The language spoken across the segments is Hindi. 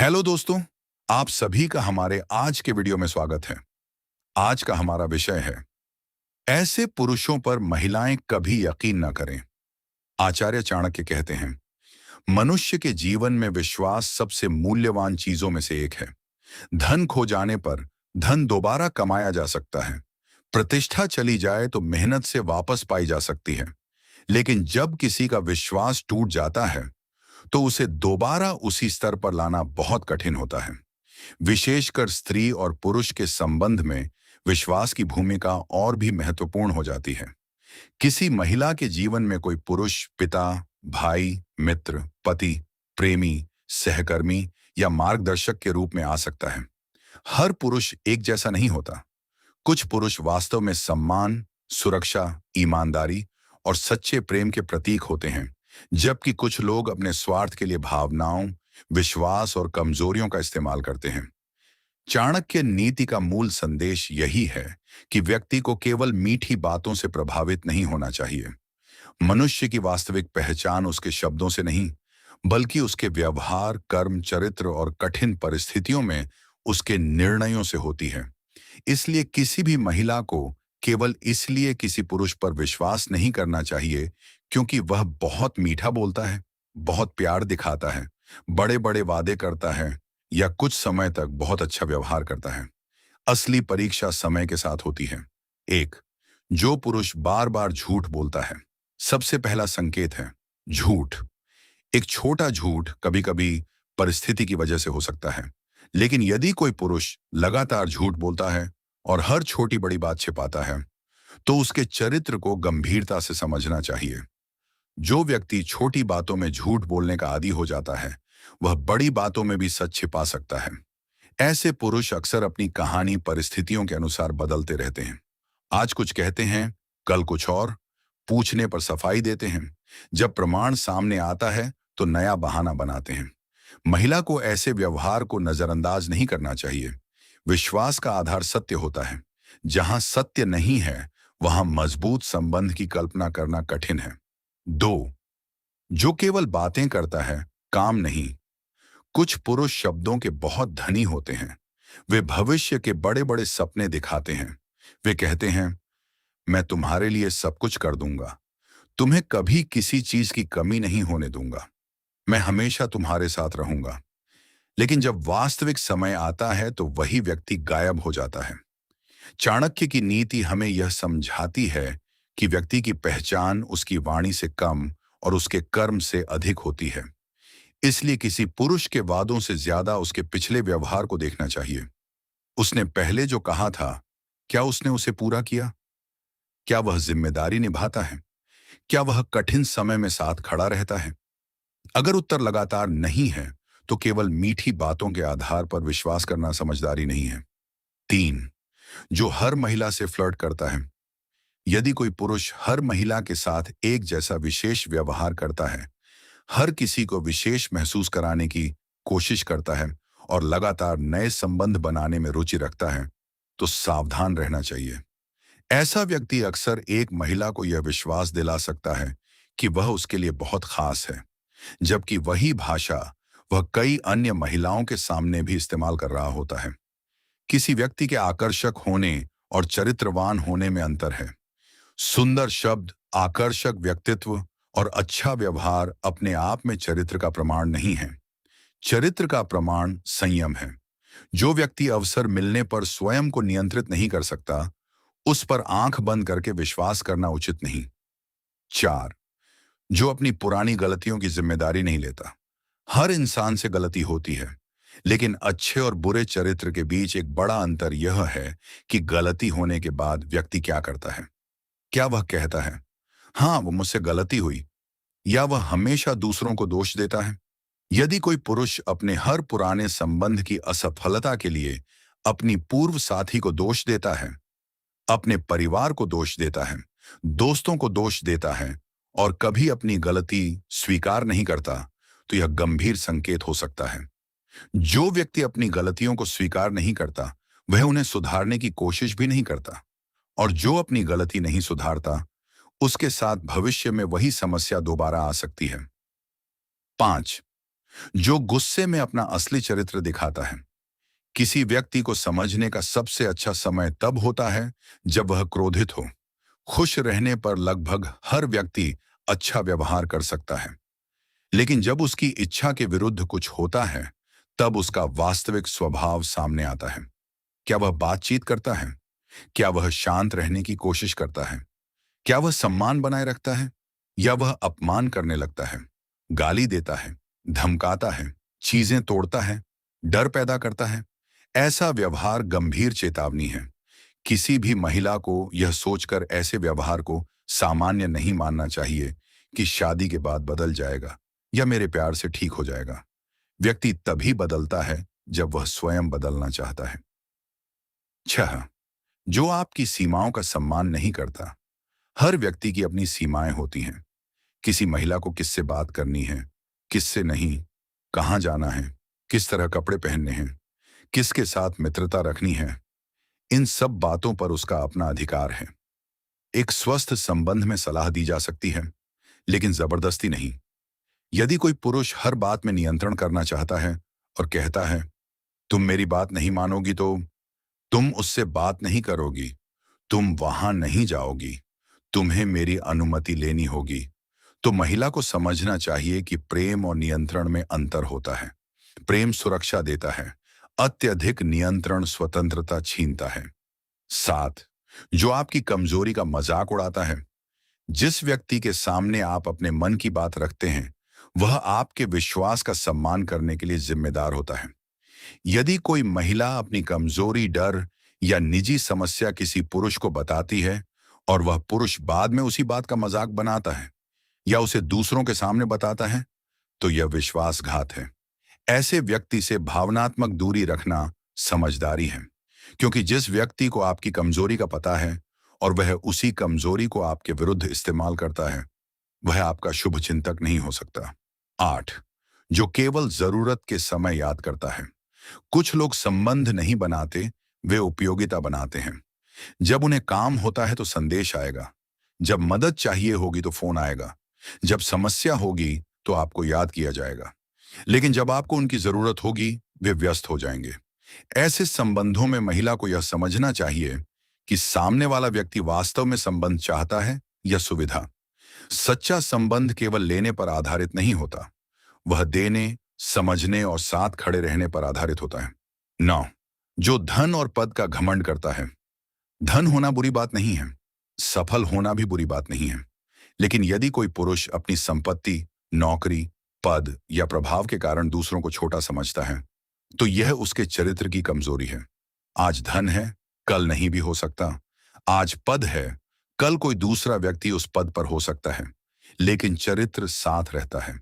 हेलो दोस्तों, आप सभी का हमारे आज के वीडियो में स्वागत है। आज का हमारा विषय है ऐसे पुरुषों पर महिलाएं कभी यकीन न करें। आचार्य चाणक्य कहते हैं, मनुष्य के जीवन में विश्वास सबसे मूल्यवान चीजों में से एक है। धन खो जाने पर धन दोबारा कमाया जा सकता है, प्रतिष्ठा चली जाए तो मेहनत से वापस पाई जा सकती है, लेकिन जब किसी का विश्वास टूट जाता है तो उसे दोबारा उसी स्तर पर लाना बहुत कठिन होता है। विशेषकर स्त्री और पुरुष के संबंध में विश्वास की भूमिका और भी महत्वपूर्ण हो जाती है। किसी महिला के जीवन में कोई पुरुष पिता, भाई, मित्र, पति, प्रेमी, सहकर्मी या मार्गदर्शक के रूप में आ सकता है। हर पुरुष एक जैसा नहीं होता। कुछ पुरुष वास्तव में सम्मान, सुरक्षा, ईमानदारी और सच्चे प्रेम के प्रतीक होते हैं, जबकि कुछ लोग अपने स्वार्थ के लिए भावनाओं, विश्वास और कमजोरियों का इस्तेमाल करते हैं। चाणक्य नीति का मूल संदेश यही है कि व्यक्ति को केवल मीठी बातों से प्रभावित नहीं होना चाहिए। मनुष्य की वास्तविक पहचान उसके शब्दों से नहीं, बल्कि उसके व्यवहार, कर्म, चरित्र और कठिन परिस्थितियों में उसके निर्णयों से होती है। इसलिए किसी भी महिला को केवल इसलिए किसी पुरुष पर विश्वास नहीं करना चाहिए क्योंकि वह बहुत मीठा बोलता है, बहुत प्यार दिखाता है, बड़े बड़े वादे करता है या कुछ समय तक बहुत अच्छा व्यवहार करता है। असली परीक्षा समय के साथ होती है। एक, जो पुरुष बार बार झूठ बोलता है। सबसे पहला संकेत है झूठ। एक छोटा झूठ कभी कभी परिस्थिति की वजह से हो सकता है, लेकिन यदि कोई पुरुष लगातार झूठ बोलता है और हर छोटी बड़ी बात छिपाता है, तो उसके चरित्र को गंभीरता से समझना चाहिए। जो व्यक्ति छोटी बातों में झूठ बोलने का आदी हो जाता है, वह बड़ी बातों में भी सच छिपा सकता है। ऐसे पुरुष अक्सर अपनी कहानी परिस्थितियों के अनुसार बदलते रहते हैं। आज कुछ कहते हैं, कल कुछ और, पूछने पर सफाई देते हैं। जब प्रमाण सामने आता है तो नया बहाना बनाते हैं। महिला को ऐसे व्यवहार को नजरअंदाज नहीं करना चाहिए। विश्वास का आधार सत्य होता है। जहां सत्य नहीं है, वहां मजबूत संबंध की कल्पना करना कठिन है। दो, जो केवल बातें करता है, काम नहीं। कुछ पुरुष शब्दों के बहुत धनी होते हैं। वे भविष्य के बड़े बड़े सपने दिखाते हैं। वे कहते हैं, मैं तुम्हारे लिए सब कुछ कर दूंगा, तुम्हें कभी किसी चीज की कमी नहीं होने दूंगा, मैं हमेशा तुम्हारे साथ रहूंगा। लेकिन जब वास्तविक समय आता है तो वही व्यक्ति गायब हो जाता है। चाणक्य की नीति हमें यह समझाती है कि व्यक्ति की पहचान उसकी वाणी से कम और उसके कर्म से अधिक होती है। इसलिए किसी पुरुष के वादों से ज्यादा उसके पिछले व्यवहार को देखना चाहिए। उसने पहले जो कहा था, क्या उसने उसे पूरा किया? क्या वह जिम्मेदारी निभाता है? क्या वह कठिन समय में साथ खड़ा रहता है? अगर उत्तर लगातार नहीं है, तो केवल मीठी बातों के आधार पर विश्वास करना समझदारी नहीं है। तीन, जो हर महिला से फ्लर्ट करता है। यदि कोई पुरुष हर महिला के साथ एक जैसा विशेष व्यवहार करता है, हर किसी को विशेष महसूस कराने की कोशिश करता है और लगातार नए संबंध बनाने में रुचि रखता है, तो सावधान रहना चाहिए। ऐसा व्यक्ति अक्सर एक महिला को यह विश्वास दिला सकता है कि वह उसके लिए बहुत खास है, जबकि वही भाषा वह कई अन्य महिलाओं के सामने भी इस्तेमाल कर रहा होता है। किसी व्यक्ति के आकर्षक होने और चरित्रवान होने में अंतर है। सुंदर शब्द, आकर्षक व्यक्तित्व और अच्छा व्यवहार अपने आप में चरित्र का प्रमाण नहीं है। चरित्र का प्रमाण संयम है। जो व्यक्ति अवसर मिलने पर स्वयं को नियंत्रित नहीं कर सकता, उस पर आंख बंद करके विश्वास करना उचित नहीं। चार, जो अपनी पुरानी गलतियों की जिम्मेदारी नहीं लेता। हर इंसान से गलती होती है, लेकिन अच्छे और बुरे चरित्र के बीच एक बड़ा अंतर यह है कि गलती होने के बाद व्यक्ति क्या करता है। क्या वह कहता है, हाँ वो मुझसे गलती हुई, या वह हमेशा दूसरों को दोष देता है? यदि कोई पुरुष अपने हर पुराने संबंध की असफलता के लिए अपनी पूर्व साथी को दोष देता है, अपने परिवार को दोष देता है, दोस्तों को दोष देता है और कभी अपनी गलती स्वीकार नहीं करता, तो यह गंभीर संकेत हो सकता है। जो व्यक्ति अपनी गलतियों को स्वीकार नहीं करता, वह उन्हें सुधारने की कोशिश भी नहीं करता, और जो अपनी गलती नहीं सुधारता, उसके साथ भविष्य में वही समस्या दोबारा आ सकती है। पांच, जो गुस्से में अपना असली चरित्र दिखाता है। किसी व्यक्ति को समझने का सबसे अच्छा समय तब होता है जब वह क्रोधित हो। खुश रहने पर लगभग हर व्यक्ति अच्छा व्यवहार कर सकता है, लेकिन जब उसकी इच्छा के विरुद्ध कुछ होता है, तब उसका वास्तविक स्वभाव सामने आता है। क्या वह बातचीत करता है? क्या वह शांत रहने की कोशिश करता है? क्या वह सम्मान बनाए रखता है, या वह अपमान करने लगता है, गाली देता है, धमकाता है, चीजें तोड़ता है, डर पैदा करता है? ऐसा व्यवहार गंभीर चेतावनी है। किसी भी महिला को यह सोचकर ऐसे व्यवहार को सामान्य नहीं मानना चाहिए कि शादी के बाद बदल जाएगा या मेरे प्यार से ठीक हो जाएगा। व्यक्ति तभी बदलता है जब वह स्वयं बदलना चाहता है। 6, जो आपकी सीमाओं का सम्मान नहीं करता। हर व्यक्ति की अपनी सीमाएं होती हैं। किसी महिला को किससे बात करनी है, किससे नहीं, कहाँ जाना है, किस तरह कपड़े पहनने हैं, किसके साथ मित्रता रखनी है, इन सब बातों पर उसका अपना अधिकार है। एक स्वस्थ संबंध में सलाह दी जा सकती है, लेकिन जबरदस्ती नहीं। यदि कोई पुरुष हर बात में नियंत्रण करना चाहता है और कहता है, तुम मेरी बात नहीं मानोगी तो तुम उससे बात नहीं करोगी, तुम वहां नहीं जाओगी, तुम्हें मेरी अनुमति लेनी होगी, तो महिला को समझना चाहिए कि प्रेम और नियंत्रण में अंतर होता है। प्रेम सुरक्षा देता है, अत्यधिक नियंत्रण स्वतंत्रता छीनता है। 7, जो आपकी कमजोरी का मजाक उड़ाता है। जिस व्यक्ति के सामने आप अपने मन की बात रखते हैं, वह आपके विश्वास का सम्मान करने के लिए जिम्मेदार होता है। यदि कोई महिला अपनी कमजोरी, डर या निजी समस्या किसी पुरुष को बताती है और वह पुरुष बाद में उसी बात का मजाक बनाता है या उसे दूसरों के सामने बताता है, तो यह विश्वासघात है। ऐसे व्यक्ति से भावनात्मक दूरी रखना समझदारी है, क्योंकि जिस व्यक्ति को आपकी कमजोरी का पता है और वह उसी कमजोरी को आपके विरुद्ध इस्तेमाल करता है, वह आपका शुभ चिंतक नहीं हो सकता। 8, जो केवल जरूरत के समय याद करता है। कुछ लोग संबंध नहीं बनाते, वे उपयोगिता बनाते हैं। जब उन्हें काम होता है तो संदेश आएगा, जब मदद चाहिए होगी तो फोन आएगा, जब समस्या होगी तो आपको याद किया जाएगा, लेकिन जब आपको उनकी जरूरत होगी वे व्यस्त हो जाएंगे। ऐसे संबंधों में महिला को यह समझना चाहिए कि सामने वाला व्यक्ति वास्तव में संबंध चाहता है या सुविधा। सच्चा संबंध केवल लेने पर आधारित नहीं होता, वह देने, समझने और साथ खड़े रहने पर आधारित होता है। 9, जो धन और पद का घमंड करता है। धन होना बुरी बात नहीं है, सफल होना भी बुरी बात नहीं है, लेकिन यदि कोई पुरुष अपनी संपत्ति, नौकरी, पद या प्रभाव के कारण दूसरों को छोटा समझता है, तो यह उसके चरित्र की कमजोरी है। आज धन है, कल नहीं भी हो सकता। आज पद है, कल कोई दूसरा व्यक्ति उस पद पर हो सकता है, लेकिन चरित्र साथ रहता है।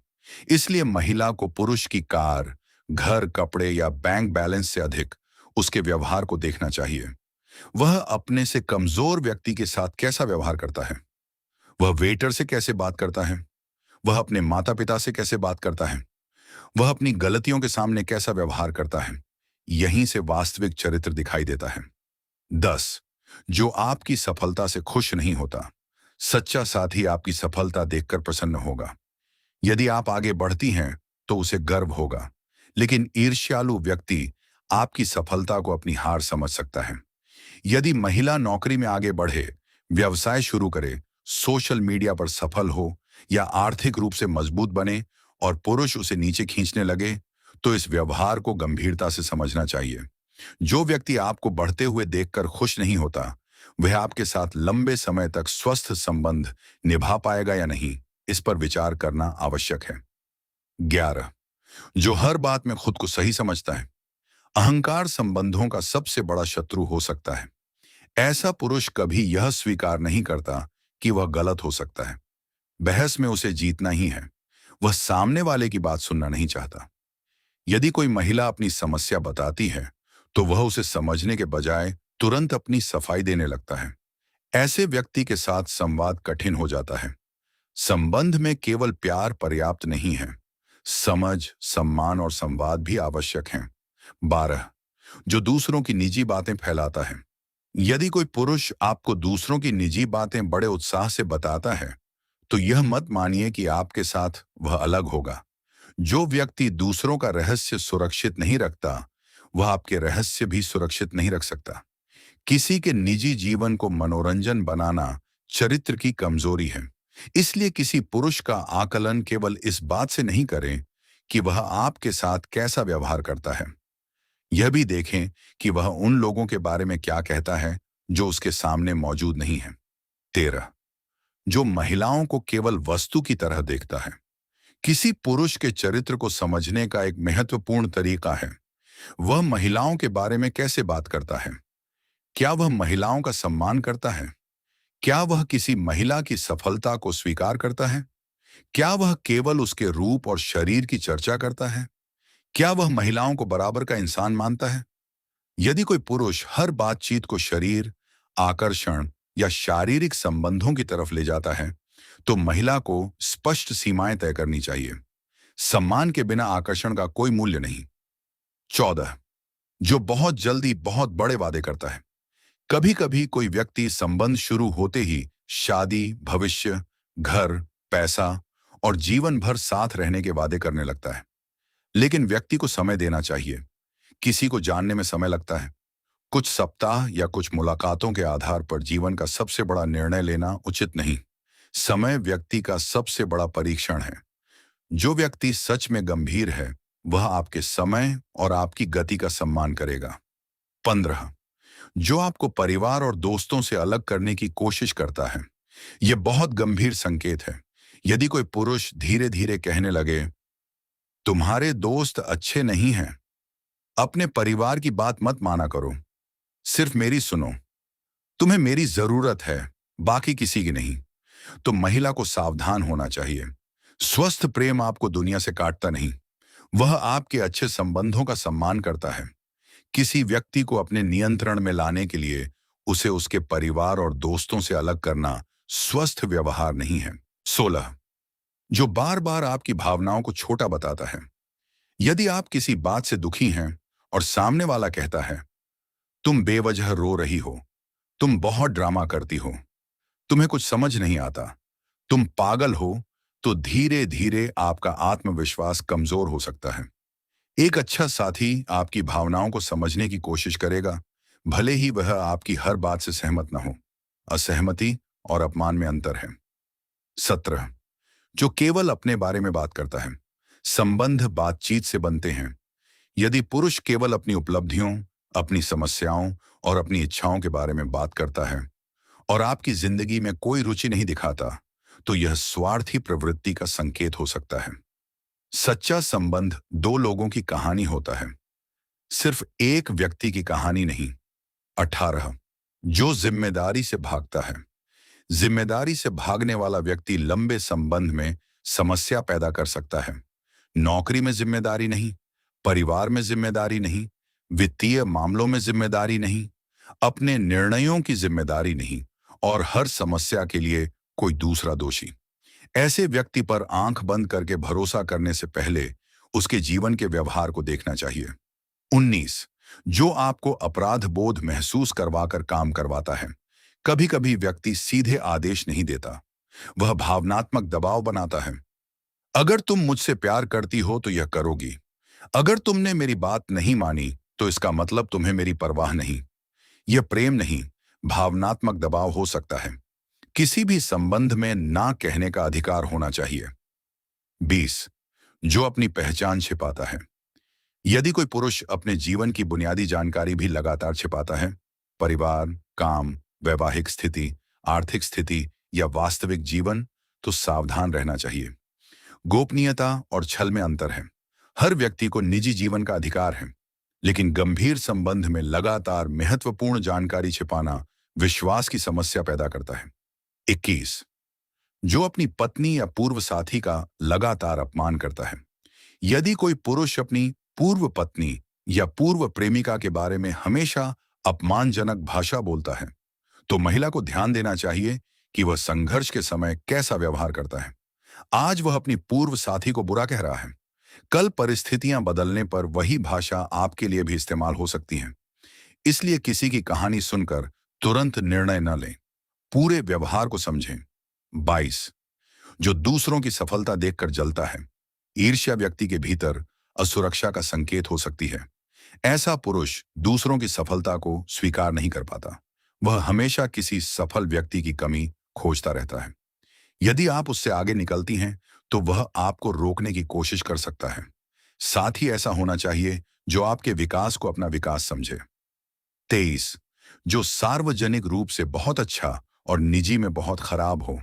इसलिए महिला को पुरुष की कार, घर, कपड़े या बैंक बैलेंस से अधिक उसके व्यवहार को देखना चाहिए। वह अपने से कमजोर व्यक्ति के साथ कैसा व्यवहार करता है, वह वेटर से कैसे बात करता है, वह अपने माता पिता से कैसे बात करता है, वह अपनी गलतियों के सामने कैसा व्यवहार करता है। यहीं से वास्तविक चरित्र दिखाई देता है। 10, जो आपकी सफलता से खुश नहीं होता। सच्चा साथी आपकी सफलता देखकर प्रसन्न होगा। यदि आप आगे बढ़ती हैं तो उसे गर्व होगा, लेकिन ईर्ष्यालु व्यक्ति आपकी सफलता को अपनी हार समझ सकता है। यदि महिला नौकरी में आगे बढ़े, व्यवसाय शुरू करे, सोशल मीडिया पर सफल हो या आर्थिक रूप से मजबूत बने और पुरुष उसे नीचे खींचने लगे, तो इस व्यवहार को गंभीरता से समझना चाहिए। जो व्यक्ति आपको बढ़ते हुए देखकर खुश नहीं होता, वह आपके साथ लंबे समय तक स्वस्थ संबंध निभा पाएगा या नहीं, इस पर विचार करना आवश्यक है। 11, जो हर बात में खुद को सही समझता है। अहंकार संबंधों का सबसे बड़ा शत्रु हो सकता है। ऐसा पुरुष कभी यह स्वीकार नहीं करता कि वह गलत हो सकता है। बहस में उसे जीतना ही है, वह सामने वाले की बात सुनना नहीं चाहता। यदि कोई महिला अपनी समस्या बताती है, तो वह उसे समझने के बजाय तुरंत अपनी सफाई देने लगता है। ऐसे व्यक्ति के साथ संवाद कठिन हो जाता है। संबंध में केवल प्यार पर्याप्त नहीं है, समझ, सम्मान और संवाद भी आवश्यक हैं। 12, जो दूसरों की निजी बातें फैलाता है। यदि कोई पुरुष आपको दूसरों की निजी बातें बड़े उत्साह से बताता है, तो यह मत मानिए कि आपके साथ वह अलग होगा। जो व्यक्ति दूसरों का रहस्य सुरक्षित नहीं रखता, वह आपके रहस्य भी सुरक्षित नहीं रख सकता। किसी के निजी जीवन को मनोरंजन बनाना चरित्र की कमजोरी है। इसलिए किसी पुरुष का आकलन केवल इस बात से नहीं करें कि वह आपके साथ कैसा व्यवहार करता है। यह भी देखें कि वह उन लोगों के बारे में क्या कहता है जो उसके सामने मौजूद नहीं है। 13, जो महिलाओं को केवल वस्तु की तरह देखता है। किसी पुरुष के चरित्र को समझने का एक महत्वपूर्ण तरीका है वह महिलाओं के बारे में कैसे बात करता है। क्या वह महिलाओं का सम्मान करता है? क्या वह किसी महिला की सफलता को स्वीकार करता है? क्या वह केवल उसके रूप और शरीर की चर्चा करता है? क्या वह महिलाओं को बराबर का इंसान मानता है? यदि कोई पुरुष हर बातचीत को शरीर, आकर्षण या शारीरिक संबंधों की तरफ ले जाता है, तो महिला को स्पष्ट सीमाएं तय करनी चाहिए। सम्मान के बिना आकर्षण का कोई मूल्य नहीं। 14, जो बहुत जल्दी बहुत बड़े वादे करता है। कभी कभी कोई व्यक्ति संबंध शुरू होते ही शादी, भविष्य, घर, पैसा और जीवन भर साथ रहने के वादे करने लगता है। लेकिन व्यक्ति को समय देना चाहिए। किसी को जानने में समय लगता है। कुछ सप्ताह या कुछ मुलाकातों के आधार पर जीवन का सबसे बड़ा निर्णय लेना उचित नहीं। समय व्यक्ति का सबसे बड़ा परीक्षण है। जो व्यक्ति सच में गंभीर है वह आपके समय और आपकी गति का सम्मान करेगा। 15, जो आपको परिवार और दोस्तों से अलग करने की कोशिश करता है। यह बहुत गंभीर संकेत है। यदि कोई पुरुष धीरे धीरे कहने लगे, तुम्हारे दोस्त अच्छे नहीं हैं, अपने परिवार की बात मत माना करो, सिर्फ मेरी सुनो, तुम्हें मेरी जरूरत है, बाकी किसी की नहीं, तो महिला को सावधान होना चाहिए। स्वस्थ प्रेम आपको दुनिया से काटता नहीं, वह आपके अच्छे संबंधों का सम्मान करता है। किसी व्यक्ति को अपने नियंत्रण में लाने के लिए उसे उसके परिवार और दोस्तों से अलग करना स्वस्थ व्यवहार नहीं है। 16, जो बार बार आपकी भावनाओं को छोटा बताता है। यदि आप किसी बात से दुखी हैं और सामने वाला कहता है, तुम बेवजह रो रही हो, तुम बहुत ड्रामा करती हो, तुम्हें कुछ समझ नहीं आता, तुम पागल हो, तो धीरे धीरे आपका आत्मविश्वास कमजोर हो सकता है। एक अच्छा साथी आपकी भावनाओं को समझने की कोशिश करेगा, भले ही वह आपकी हर बात से सहमत न हो। असहमति और अपमान में अंतर है। 17, जो केवल अपने बारे में बात करता है। संबंध बातचीत से बनते हैं। यदि पुरुष केवल अपनी उपलब्धियों, अपनी समस्याओं और अपनी इच्छाओं के बारे में बात करता है और आपकी जिंदगी में कोई रुचि नहीं दिखाता, तो यह स्वार्थी प्रवृत्ति का संकेत हो सकता है। सच्चा संबंध दो लोगों की कहानी होता है, सिर्फ एक व्यक्ति की कहानी नहीं। 18, जो जिम्मेदारी से भागता है। जिम्मेदारी से भागने वाला व्यक्ति लंबे संबंध में समस्या पैदा कर सकता है। नौकरी में जिम्मेदारी नहीं, परिवार में जिम्मेदारी नहीं, वित्तीय मामलों में जिम्मेदारी नहीं, अपने निर्णयों की जिम्मेदारी नहीं और हर समस्या के लिए कोई दूसरा दोषी। ऐसे व्यक्ति पर आंख बंद करके भरोसा करने से पहले उसके जीवन के व्यवहार को देखना चाहिए। 19, जो आपको अपराध बोध महसूस करवाकर काम करवाता है। कभी कभी व्यक्ति सीधे आदेश नहीं देता, वह भावनात्मक दबाव बनाता है। अगर तुम मुझसे प्यार करती हो तो यह करोगी, अगर तुमने मेरी बात नहीं मानी तो इसका मतलब तुम्हें मेरी परवाह नहीं। यह प्रेम नहीं, भावनात्मक दबाव हो सकता है। किसी भी संबंध में ना कहने का अधिकार होना चाहिए। 20, जो अपनी पहचान छिपाता है। यदि कोई पुरुष अपने जीवन की बुनियादी जानकारी भी लगातार छिपाता है, परिवार, काम, वैवाहिक स्थिति, आर्थिक स्थिति या वास्तविक जीवन, तो सावधान रहना चाहिए। गोपनीयता और छल में अंतर है। हर व्यक्ति को निजी जीवन का अधिकार है, लेकिन गंभीर संबंध में लगातार महत्वपूर्ण जानकारी छिपाना विश्वास की समस्या पैदा करता है। 21, जो अपनी पत्नी या पूर्व साथी का लगातार अपमान करता है। यदि कोई पुरुष अपनी पूर्व पत्नी या पूर्व प्रेमिका के बारे में हमेशा अपमानजनक भाषा बोलता है, तो महिला को ध्यान देना चाहिए कि वह संघर्ष के समय कैसा व्यवहार करता है। आज वह अपनी पूर्व साथी को बुरा कह रहा है, कल परिस्थितियां बदलने पर वही भाषा आपके लिए भी इस्तेमाल हो सकती है। इसलिए किसी की कहानी सुनकर तुरंत निर्णय न लें, पूरे व्यवहार को समझें। 22, जो दूसरों की सफलता देखकर जलता है। ईर्ष्या व्यक्ति के भीतर असुरक्षा का संकेत हो सकती है। ऐसा पुरुष दूसरों की सफलता को स्वीकार नहीं कर पाता। वह हमेशा किसी सफल व्यक्ति की कमी खोजता रहता है। यदि आप उससे आगे निकलती हैं, तो वह आपको रोकने की कोशिश कर सकता है। साथ ही ऐसा होना चाहिए जो आपके विकास को अपना विकास समझे। 23, जो सार्वजनिक रूप से बहुत अच्छा और निजी में बहुत खराब हो।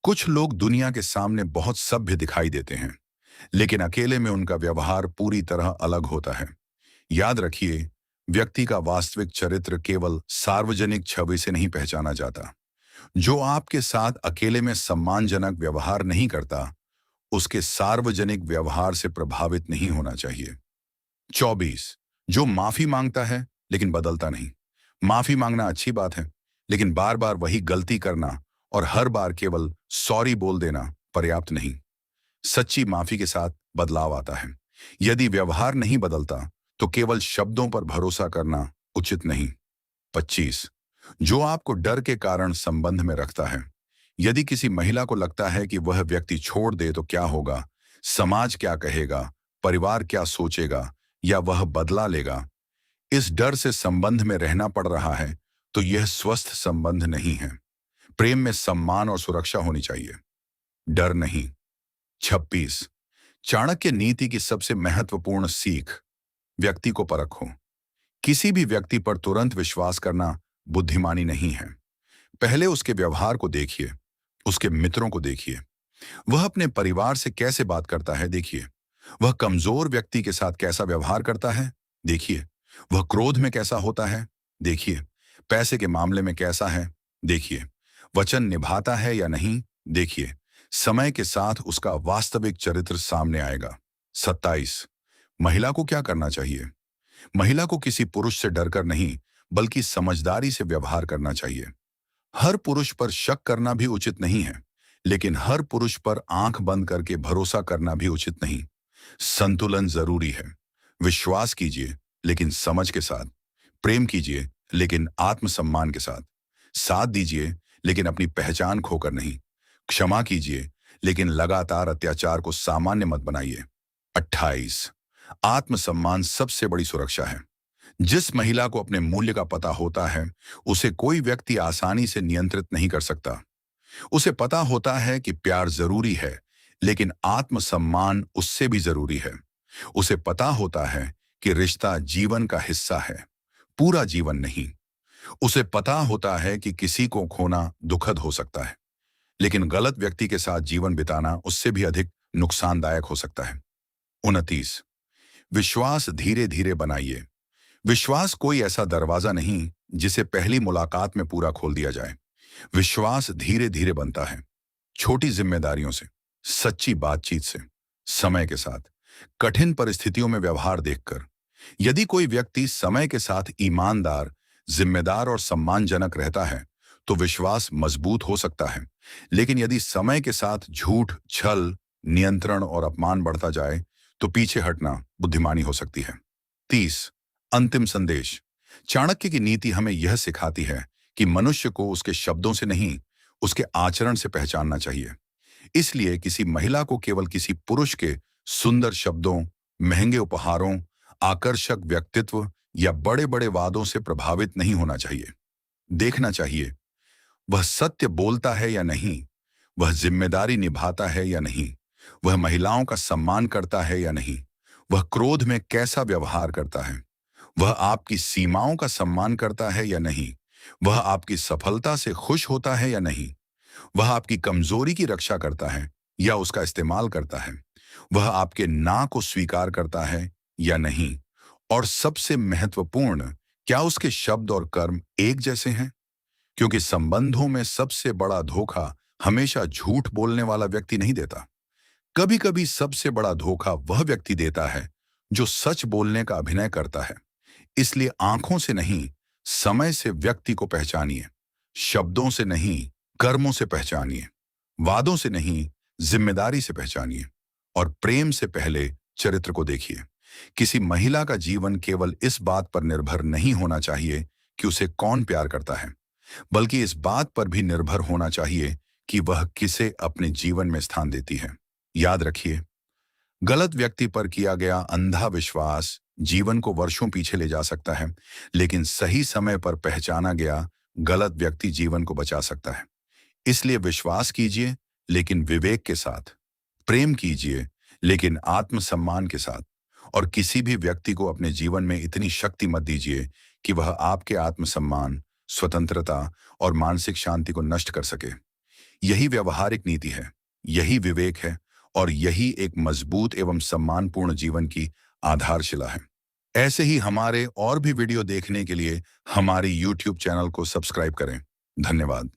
कुछ लोग दुनिया के सामने बहुत सभ्य दिखाई देते हैं, लेकिन अकेले में उनका व्यवहार पूरी तरह अलग होता है। याद रखिए, व्यक्ति का वास्तविक चरित्र केवल सार्वजनिक छवि से नहीं पहचाना जाता। जो आपके साथ अकेले में सम्मानजनक व्यवहार नहीं करता, उसके सार्वजनिक व्यवहार से प्रभावित नहीं होना चाहिए। 24, जो माफी मांगता है लेकिन बदलता नहीं। माफी मांगना अच्छी बात है, लेकिन बार बार वही गलती करना और हर बार केवल सॉरी बोल देना पर्याप्त नहीं। सच्ची माफी के साथ बदलाव आता है। यदि व्यवहार नहीं बदलता, तो केवल शब्दों पर भरोसा करना उचित नहीं। 25, जो आपको डर के कारण संबंध में रखता है। यदि किसी महिला को लगता है कि वह व्यक्ति छोड़ दे तो क्या होगा, समाज क्या कहेगा, परिवार क्या सोचेगा, या वह बदला लेगा, इस डर से संबंध में रहना पड़ रहा है, तो यह स्वस्थ संबंध नहीं है। प्रेम में सम्मान और सुरक्षा होनी चाहिए, डर नहीं। 26, चाणक्य नीति की सबसे महत्वपूर्ण सीख, व्यक्ति को परखो। किसी भी व्यक्ति पर तुरंत विश्वास करना बुद्धिमानी नहीं है। पहले उसके व्यवहार को देखिए, उसके मित्रों को देखिए, वह अपने परिवार से कैसे बात करता है देखिए, वह कमजोर व्यक्ति के साथ कैसा व्यवहार करता है देखिए, वह क्रोध में कैसा होता है देखिए, पैसे के मामले में कैसा है देखिए, वचन निभाता है या नहीं देखिए। समय के साथ उसका वास्तविक चरित्र सामने आएगा। 27, महिला को क्या करना चाहिए। महिला को किसी पुरुष से डरकर नहीं, बल्कि समझदारी से व्यवहार करना चाहिए। हर पुरुष पर शक करना भी उचित नहीं है, लेकिन हर पुरुष पर आंख बंद करके भरोसा करना भी उचित नहीं। संतुलन जरूरी है। विश्वास कीजिए, लेकिन समझ के साथ। प्रेम कीजिए, लेकिन आत्मसम्मान के साथ। साथ दीजिए, लेकिन अपनी पहचान खोकर नहीं। क्षमा कीजिए, लेकिन लगातार अत्याचार को सामान्य मत बनाइए। 28, आत्मसम्मान सबसे बड़ी सुरक्षा है। जिस महिला को अपने मूल्य का पता होता है, उसे कोई व्यक्ति आसानी से नियंत्रित नहीं कर सकता। उसे पता होता है कि प्यार जरूरी है, लेकिन आत्मसम्मान उससे भी जरूरी है। उसे पता होता है कि रिश्ता जीवन का हिस्सा है, पूरा जीवन नहीं। उसे पता होता है कि किसी को खोना दुखद हो सकता है, लेकिन गलत व्यक्ति के साथ जीवन बिताना उससे भी अधिक नुकसानदायक हो सकता है। 29, विश्वास धीरे धीरे बनाइए। विश्वास कोई ऐसा दरवाजा नहीं जिसे पहली मुलाकात में पूरा खोल दिया जाए। विश्वास धीरे धीरे बनता है, छोटी जिम्मेदारियों से, सच्ची बातचीत से, समय के साथ, कठिन परिस्थितियों में व्यवहार देखकर। यदि कोई व्यक्ति समय के साथ ईमानदार, जिम्मेदार और सम्मानजनक रहता है, तो विश्वास मजबूत हो सकता है। लेकिन यदि समय के साथ झूठ, छल, नियंत्रण और अपमान बढ़ता जाए, तो पीछे हटना बुद्धिमानी हो सकती है। 30, अंतिम संदेश। चाणक्य की नीति हमें यह सिखाती है कि मनुष्य को उसके शब्दों से नहीं, उसके आचरण से पहचानना चाहिए। इसलिए किसी महिला को केवल किसी पुरुष के सुंदर शब्दों, महंगे उपहारों, आकर्षक व्यक्तित्व या बड़े बड़े वादों से प्रभावित नहीं होना चाहिए। देखना चाहिए, वह सत्य बोलता है या नहीं, वह जिम्मेदारी निभाता है या नहीं, वह महिलाओं का सम्मान करता है या नहीं, वह क्रोध में कैसा व्यवहार करता है, वह आपकी सीमाओं का सम्मान करता है या नहीं, वह आपकी सफलता से खुश होता है या नहीं, वह आपकी कमजोरी की रक्षा करता है या उसका इस्तेमाल करता है, वह आपके ना को स्वीकार करता है या नहीं, और सबसे महत्वपूर्ण, क्या उसके शब्द और कर्म एक जैसे हैं। क्योंकि संबंधों में सबसे बड़ा धोखा हमेशा झूठ बोलने वाला व्यक्ति नहीं देता। कभी कभी सबसे बड़ा धोखा वह व्यक्ति देता है जो सच बोलने का अभिनय करता है। इसलिए आंखों से नहीं, समय से व्यक्ति को पहचानिए। शब्दों से नहीं, कर्मों से पहचानिए। वादों से नहीं, जिम्मेदारी से पहचानिए। और प्रेम से पहले चरित्र को देखिए। किसी महिला का जीवन केवल इस बात पर निर्भर नहीं होना चाहिए कि उसे कौन प्यार करता है, बल्कि इस बात पर भी निर्भर होना चाहिए कि वह किसे अपने जीवन में स्थान देती है। याद रखिए, गलत व्यक्ति पर किया गया अंधा विश्वास जीवन को वर्षों पीछे ले जा सकता है, लेकिन सही समय पर पहचाना गया गलत व्यक्ति जीवन को बचा सकता है। इसलिए विश्वास कीजिए, लेकिन विवेक के साथ। प्रेम कीजिए, लेकिन आत्मसम्मान के साथ। और किसी भी व्यक्ति को अपने जीवन में इतनी शक्ति मत दीजिए कि वह आपके आत्मसम्मान, स्वतंत्रता और मानसिक शांति को नष्ट कर सके। यही व्यवहारिक नीति है, यही विवेक है, और यही एक मजबूत एवं सम्मानपूर्ण जीवन की आधारशिला है। ऐसे ही हमारे और भी वीडियो देखने के लिए हमारी YouTube चैनल को सब्सक्राइब करें। धन्यवाद।